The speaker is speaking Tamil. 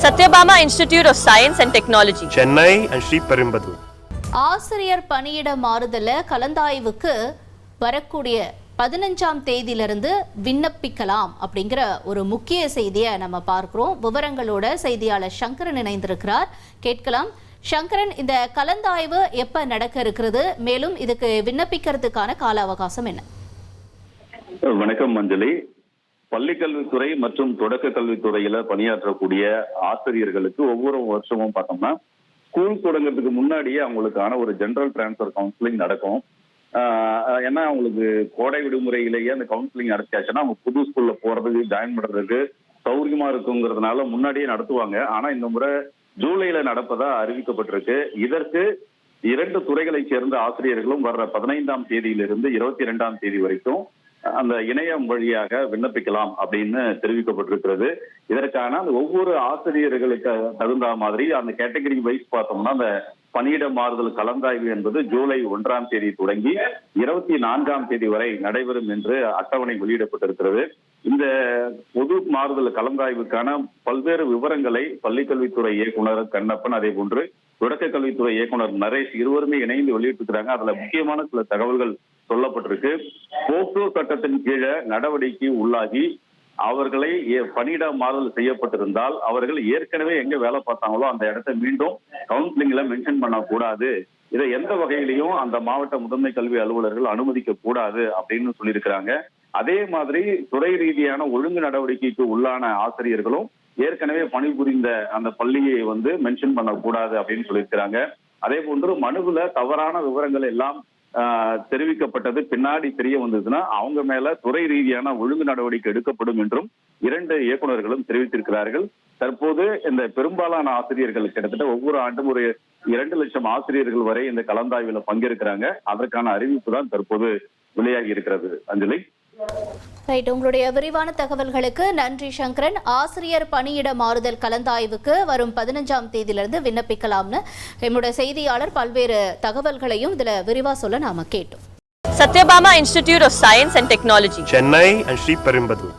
Satyabama Institute of Science and Technology, Chennai and Sri Perumbudur. ஆசிரியர் பணியிட மாறுதல கலந்தாய்வுக்கு வரக்கூடிய 15ஆம் தேதியிலிருந்து விண்ணப்பிக்கலாம் அப்படிங்கிற ஒரு முக்கிய செய்தியை நம்ம பார்க்கிறோம். விவரங்களோட செய்தியாளர் சங்கரன் இணைந்திருக்கிறார். கேட்கலாம். சங்கரன், இந்த கலந்தாய்வு எப்ப நடக்க இருக்கிறது, மேலும் இதுக்கு விண்ணப்பிக்கிறதுக்கான கால அவகாசம் என்ன? வணக்கம் மஞ்சளி. பள்ளிக்கல்வித்துறை மற்றும் தொடக்க கல்வித்துறையில பணியாற்றக்கூடிய ஆசிரியர்களுக்கு ஒவ்வொரு வருஷமும் பார்த்தோம்னா ஸ்கூல் தொடங்குறதுக்கு முன்னாடியே அவங்களுக்கான ஒரு ஜெனரல் டிரான்ஸ்ஃபர் கவுன்சிலிங் நடக்கும். ஏன்னா அவங்களுக்கு கோடை விடுமுறையிலேயே அந்த கவுன்சிலிங் நடத்தியாச்சுன்னா அவங்க புது ஸ்கூல்ல போறதுக்கு ஜாயின் பண்றதுக்கு சௌகரியமா இருக்குங்கிறதுனால முன்னாடியே நடத்துவாங்க. ஆனா இந்த முறை ஜூலைல நடப்பதா அறிவிக்கப்பட்டிருக்கு. இதற்கு 2 துறைகளை சேர்ந்த ஆசிரியர்களும் வர்ற 15ஆம் தேதியிலிருந்து 22ஆம் தேதி வரைக்கும் அந்த இணையம் வழியாக விண்ணப்பிக்கலாம் அப்படின்னு தெரிவிக்கப்பட்டிருக்கிறது. இதற்கான அந்த ஒவ்வொரு ஆசிரியர்களுக்கு தகுந்த மாதிரி அந்த கேட்டகரி வைஸ் பார்த்தோம்னா அந்த பணியிட மாறுதல் கலந்தாய்வு என்பது ஜூலை 1ஆம் தேதி தொடங்கி 24ஆம் தேதி வரை நடைபெறும் என்று அட்டவணை வெளியிடப்பட்டிருக்கிறது. இந்த பொது மாறுதல் கலந்தாய்வுக்கான பல்வேறு விவரங்களை பள்ளிக்கல்வித்துறை இயக்குனர் கண்ணப்பன், அதே போன்று தொடக்க கல்வித்துறை இயக்குனர் நரேஷ் இருவருமே இணைந்து வெளியிட்டிருக்கிறாங்க. அதுல முக்கியமான சில தகவல்கள் சொல்லப்பட்டிருக்கு. போக்சோ சட்டத்தின் கீழே நடவடிக்கை உள்ளாகி அவர்களை பணியிட மாறுதல் செய்யப்பட்டிருந்தால் அவர்கள் ஏற்கனவே எங்க வேலை பார்த்தாங்களோ அந்த இடத்தை மீண்டும் கவுன்சிலிங்ல மென்ஷன் பண்ணக்கூடாது. இதை எந்த வகையிலையும் அந்த மாவட்ட முதன்மை கல்வி அலுவலர்கள் அனுமதிக்க கூடாது அப்படின்னு சொல்லியிருக்கிறாங்க. அதே மாதிரி துறை ரீதியான ஒழுங்கு நடவடிக்கைக்கு உள்ளான ஆசிரியர்களும் ஏற்கனவே பணிபுரிந்த அந்த பள்ளியை மென்ஷன் பண்ணக்கூடாது அப்படின்னு சொல்லியிருக்கிறாங்க. அதே போன்று மனுவுல தவறான விவரங்கள் எல்லாம் தெரிவிக்கப்பட்டது பின்னாடி தெரிய வந்ததுன்னா அவங்க மேல துறை ரீதியான ஒழுங்கு நடவடிக்கை எடுக்கப்படும் என்றும் 2 இயக்குநர்களும் தெரிவித்திருக்கிறார்கள். தற்போது இந்த பெரும்பாலான ஆசிரியர்கள் கிட்டத்தட்ட ஒவ்வொரு ஆண்டும் ஒரு 2 லட்சம் ஆசிரியர்கள் வரை இந்த கலந்தாய்வுல பங்கேற்கிறாங்க. அதற்கான அறிவிப்பு தான் தற்போது வெளியாகி இருக்கிறது. அஞ்சலி. ரைட், உங்களுடைய விரிவான தகவல்களுக்கு நன்றி சங்கரன். ஆசிரியர் பணியிட மாறுதல் கலந்தாய்வுக்கு வரும் 15ஆம் தேதியிலிருந்து விண்ணப்பிக்கலாம்னு என்னுடைய செய்தியாளர் பல்வேறு தகவல்களையும் இதுல விரிவா சொல்ல நாம கேட்டோம். Satyabama Institute of Science and Technology, Chennai and Sri Perumbudur.